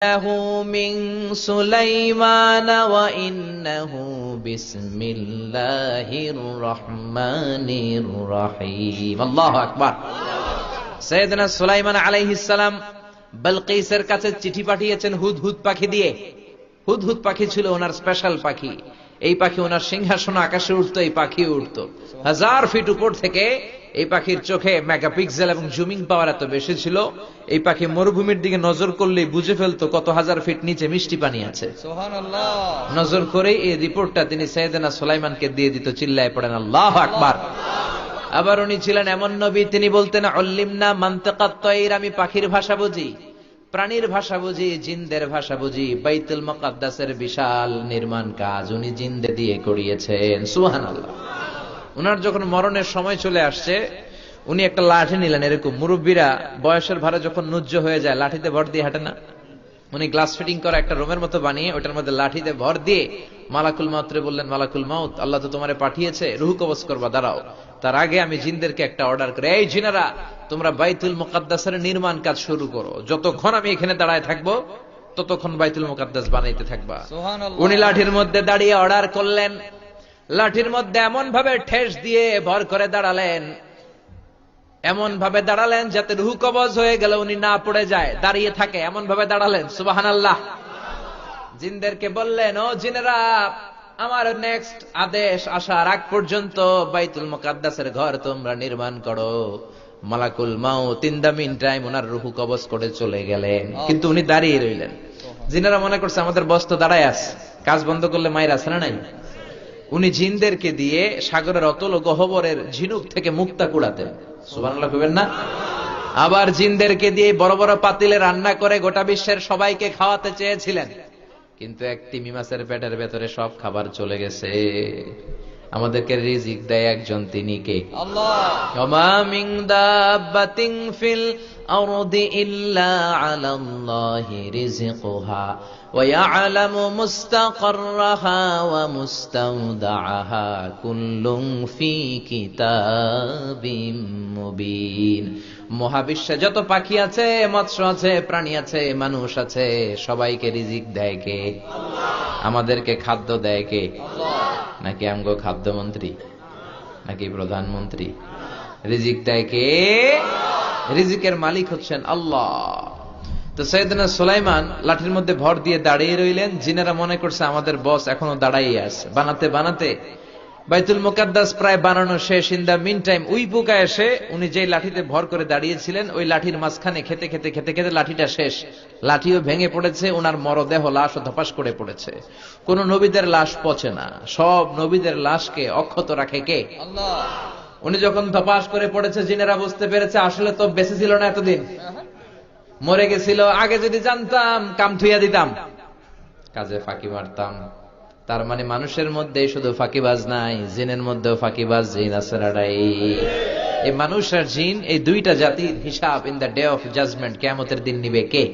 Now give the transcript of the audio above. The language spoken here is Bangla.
মিন সুলাইমান ওয়া ইন্নাহু বিসমিল্লাহির রহমানির রহিম। আল্লাহু আকবার। সাইয়েদনা সুলাইমান আলাইহিস সালাম বিলকিসের কাছে চিঠি পাঠিয়েছেন হুদহুদ পাখি দিয়ে। হুদহুদ পাখি ছিল ওনার স্পেশাল পাখি। এই পাখি ওনার সিংহাসন আকাশে উঠতো, এই পাখি উঠতো 1000 ফিট উপর থেকে। এই পাখির চোখে মেগাপিক্সেল এবং জুমিং পাওয়ার এত বেশি ছিল, এই পাখি মরুভূমির দিকে নজর করলেই বুঝে ফেলতো কত হাজার ফিট নিচে মিষ্টি পানি আছে। সুবহানাল্লাহ। নজর করেই এই রিপোর্টটা তিনি সাইয়েদনা সুলাইমানকে দিয়ে দিত। চিল্লায় পড়েন আল্লাহু আকবার। আবার উনি ছিলেন এমন নবী, তিনি বলতেন আল্লিমনা মানতাকাত তায়র, আমি পাখির ভাষা বুঝি, প্রাণীর ভাষা বুঝি, জিনদের ভাষা বুঝি। বাইতুল মুকাদ্দাসের বিশাল নির্মাণ কাজ উনি জিনদের দিয়ে করিয়েছেন। সুবহানাল্লাহ। উনার যখন মরণের সময় চলে আসছে, উনি একটা লাঠি নিলেন। এরকম মুরব্বীরা বয়সের ভারে যখন নুজ্জ হয়ে যায় লাঠিতে ভর দিয়ে হাঁটে না, উনি গ্লাস ফিটিং করা একটা রুমের মতো বানিয়ে ওটার মধ্যে লাঠিতে ভর দিয়ে মালাকুল মাউতরে বললেন, মালাকুল মাউত, আল্লাহ তো তোমারে পাঠিয়েছে, রুহ কবজ করবা, দাঁড়াও। তার আগে আমি জিনদেরকে একটা অর্ডার করে, এই জিনেরা তোমরা বাইতুল মুকাদ্দাসের নির্মাণ কাজ শুরু করো। যতক্ষণ আমি এখানে দাঁড়ায় থাকবো ততক্ষণ বাইতুল মুকাদ্দাস বানাইতে থাকবা। উনি লাঠির মধ্যে দাঁড়িয়ে অর্ডার করলেন। লাঠির মধ্যে এমন ভাবে ঠেস দিয়ে ভর করে দাঁড়ালেন, এমন ভাবে দাঁড়ালেন যাতে রুহ কবজ হয়ে গেল উনি না পড়ে যায়, দাঁড়িয়ে থাকে, এমন ভাবে দাঁড়ালেন। সুবহানাল্লাহ। জিনদেরকে বললেন, ও জিনেরা, আমার নেক্সট আদেশ আসার আগ পর্যন্ত বাইতুল মুকাদ্দাসের ঘর তোমরা নির্মাণ করো। মালাকুল মাউত ইন দা মিন টাইম ওনার রুহ কবজ করে চলে গেলেন, কিন্তু উনি দাঁড়িয়ে রইলেন। জিনেরা মনে করছে আমাদের বস তো দাঁড়ায় আছে, কাজ বন্ধ করলে মায়ের আছে না নাই। উনি জিনদেরকে দিয়ে সাগরের অতল গহ্বরের ঝিনুক থেকে মুক্তা কুড়াতেন। সুবহানাল্লাহ কইবেন না? আবার জিনদেরকে দিয়ে বড় বড় পাতিলে রান্না করে গোটা বিশ্বের সবাইকে খাওয়াতে চেয়েছিলেন, কিন্তু এক তিমি মাছের পেটের ভেতরে সব খাবার চলে গেছে। আমাদেরকে রিজিক দেয় একজন, তিনি কে? আল্লাহ। ওমা মিন দাব্বাতিন ফিল আরদি ইল্লা আলাল্লাহি রিজকুহা ওয়া ইয়ালামু মুস্তাকাররাহা ওয়া মুস্তাওদাআহা কুল্লুন ফি কিতাবিম মুবিন। মহাবিশ্বে যত পাখি আছে, মৎস্য আছে, প্রাণী আছে, মানুষ আছে, সবাইকে রিজিক দেয় কে? আল্লাহ। আমাদেরকে খাদ্য দেয় কে? আল্লাহ। নাকি আমগো খাদ্যমন্ত্রী, নাকি প্রধানমন্ত্রী? রিজিক দেয় কে? রিজিকের মালিক হচ্ছেন আল্লাহ। তো সাইয়েদনা সুলাইমান লাঠির মধ্যে ভর দিয়ে দাঁড়িয়ে রইলেন। জিনেরা মনে করছে আমাদের বস এখনো দাঁড়াইয়ে আছে। বানাতে বানাতে বাইতুল মুকাদ্দাস প্রায় বানানো শেষ। In the meantime we পোকা এসে উনি যে লাঠিতে ভর করে দাঁড়িয়েছিলেন ওই লাঠির মাঝখানে খেতে খেতে খেতে খেতে লাঠিটা শেষ। লাঠিও ভেঙে পড়েছে, ওনার মরদেহ লাশও ধপাস করে পড়েছে। কোন নবীদের লাশ পচে না, সব নবীদের লাশকে অক্ষত রাখে কে? আল্লাহ। উনি যখন ধপাস করে পড়েছে, জিনেরা বুঝতে পেরেছে আসলে তো বেঁচে ছিল না, এতদিন মরে গেছিল। আগে যদি জানতাম কাম থুইয়া দিতাম, কাজে ফাঁকি মারতাম। তার মানে মানুষের মধ্যে শুধু ফাঁকিবাজ নাই, জিনের মধ্যেও ফাঁকিবাজ জিন আছে। এই মানুষ আর জিন, এই দুইটা জাতির হিসাব in the day of judgement, কিয়ামতের দিন নিবে কে?